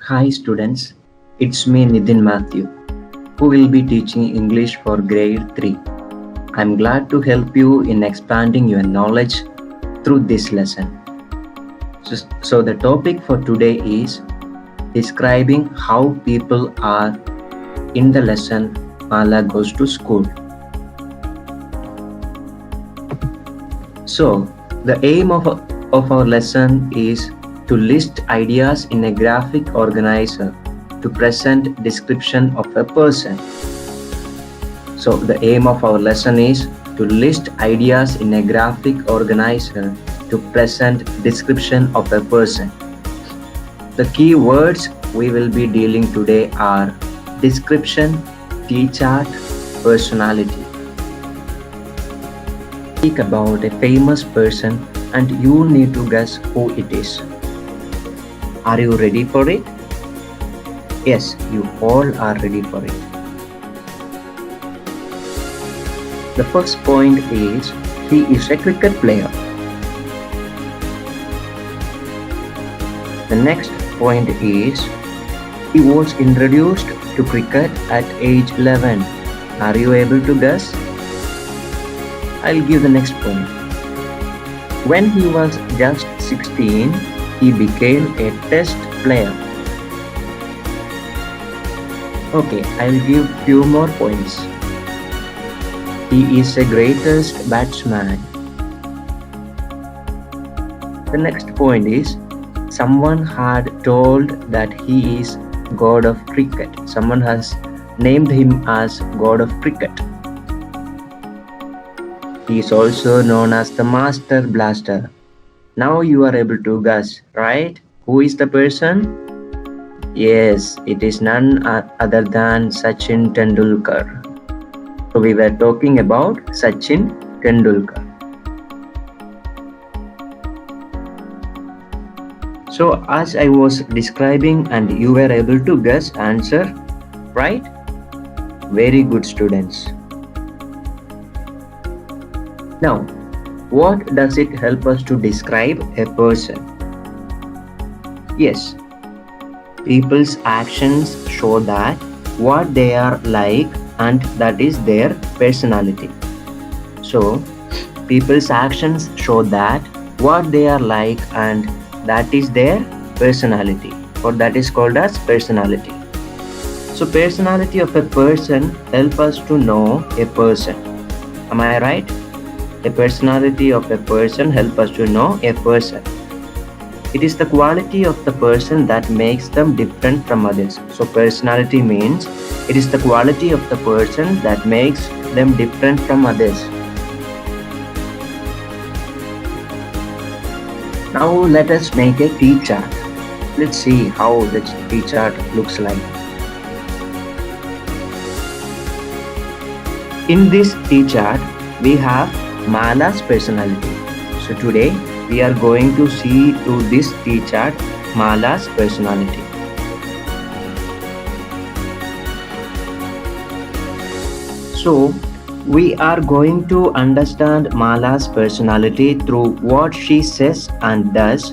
Hi students, it's me Nitin Matthew, who will be teaching English for grade 3. I'm glad to help you in expanding your knowledge through this lesson. So the topic for today is describing how people are in the lesson Mala goes to school. So the aim of our lesson is to list ideas in a graphic organizer to present description of a person. So the aim of our lesson is to list ideas in a graphic organizer to present description of a person. The key words we will be dealing today are description, T-chart, personality. Speak about a famous person and you need to guess who it is. Are you ready for it? Yes, you all are ready for it. The first point is he is a cricket player. The next point is he was introduced to cricket at age 11. Are you able to guess? I'll give the next point. When he was just 16, he became a test player. Okay, I'll give few more points. He is a greatest batsman. The next point is someone had told that he is God of cricket. Someone has named him as God of cricket. He is also known as the Master Blaster. Now you are able to guess, right? Who is the person? Yes, it is none other than Sachin Tendulkar. So we were talking about Sachin Tendulkar. So as I was describing and you were able to guess answer, right? Very good students. Now, what does it help us to describe a person? Yes, people's actions show that what they are like and that is their personality. So, people's actions show that what they are like and that is their personality, or that is called as personality. So, personality of a person help us to know a person. Am I right? The personality of a person help us to know a person. It is the quality of the person that makes them different from others. So personality means it is the quality of the person that makes them different from others. Now let us make a T-chart. Let's see how the T-chart looks like. In this T-chart, we have Mala's personality. So today we are going to see through this T-chart Mala's personality. So we are going to understand Mala's personality through what she says and does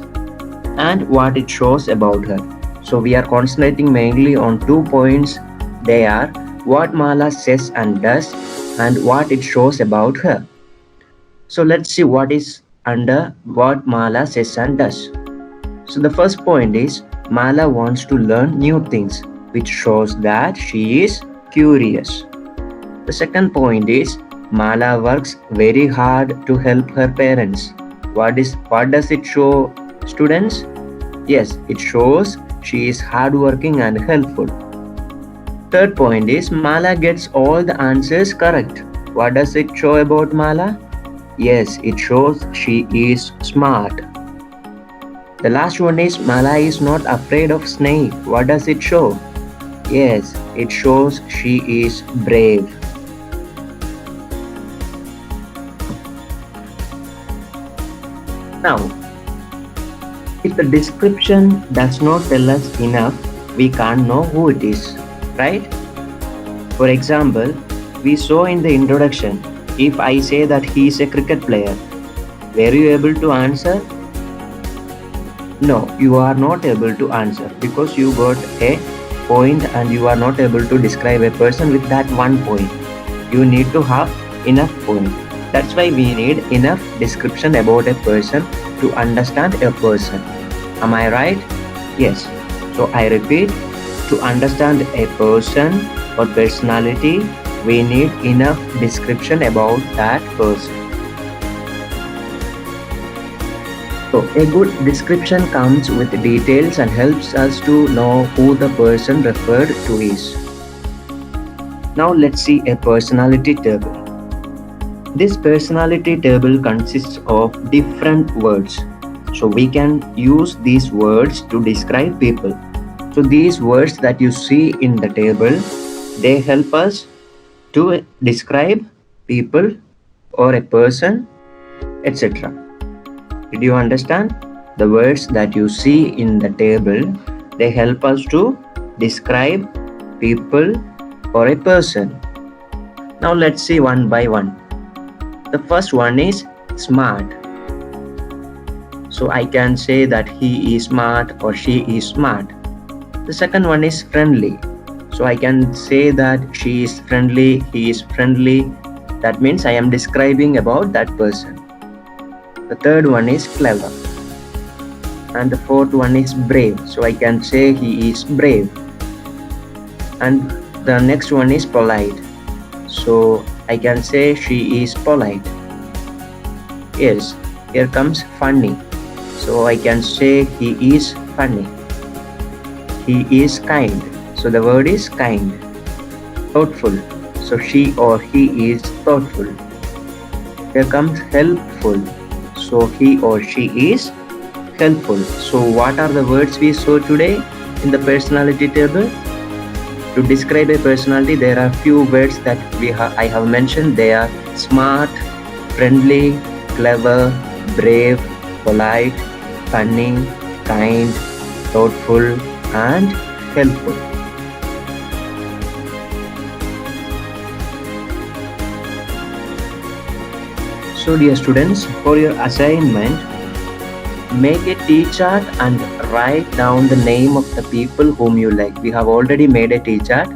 and what it shows about her. So we are concentrating mainly on 2 points. They are what Mala says and does and what it shows about her. So let's see what is under what Mala says and does. So the first point is Mala wants to learn new things, which shows that she is curious. The second point is Mala works very hard to help her parents. What does it show, students? Yes, it shows she is hardworking and helpful. Third point is Mala gets all the answers correct. What does it show about Mala? Yes, it shows she is smart. The last one is Mala is not afraid of snake. What does it show? Yes, it shows she is brave. Now, if the description does not tell us enough, we can't know who it is, right? For example, we saw in the introduction, if I say that he is a cricket player, were you able to answer? No, you are not able to answer because you got a point and you are not able to describe a person with that one point. You need to have enough point. That's why we need enough description about a person to understand a person. Am I right? Yes. So I repeat, to understand a person or personality, we need enough description about that person. So a good description comes with details and helps us to know who the person referred to is. Now let's see a personality table. This personality table consists of different words. So we can use these words to describe people. So these words that you see in the table, they help us to describe people or a person, etc. Did you understand? The words that you see in the table, they help us to describe people or a person. Now let's see one by one. The first one is smart. So I can say that he is smart or she is smart. The second one is friendly. So I can say that she is friendly, he is friendly. That means I am describing about that person. The third one is clever. And the fourth one is brave. So I can say he is brave. And the next one is polite. So I can say she is polite. Yes, here comes funny. So I can say he is funny. He is kind. So the word is kind. Thoughtful. So she or he is thoughtful. Here comes helpful. So he or she is helpful. So what are the words we saw today in the personality table? To describe a personality, there are few words that I have mentioned. They are smart, friendly, clever, brave, polite, funny, kind, thoughtful, and helpful. So dear students, for your assignment, make a T-chart and write down the name of the people whom you like. We have already made a T-chart.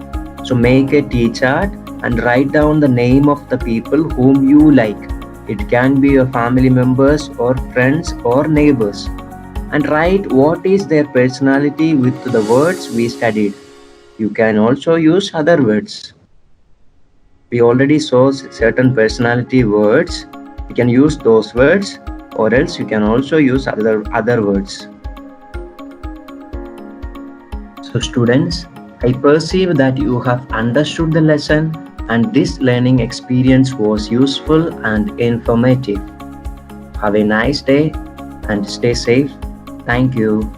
So make a T-chart and write down the name of the people whom you like. It can be your family members or friends or neighbors. And write what is their personality with the words we studied. You can also use other words. We already saw certain personality words. You can use those words, or else you can also use other words. So students, I perceive that you have understood the lesson and this learning experience was useful and informative. Have a nice day and stay safe. Thank you.